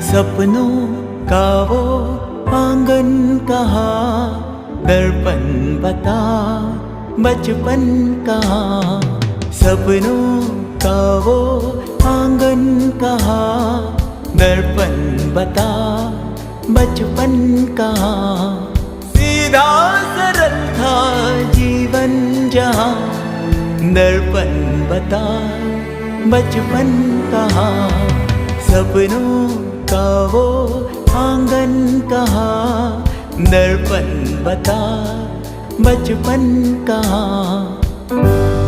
सपनों का वो आंगन कहाँ, दर्पण बता बचपन कहाँ। सपनों का वो आंगन कहाँ, दर्पण बता बचपन कहाँ। सीधा सरल था जीवन जहाँ, दर्पण बता बचपन कहाँ। सपनों का वो आंगन कहाँ, दर्पण बता बचपन कहाँ।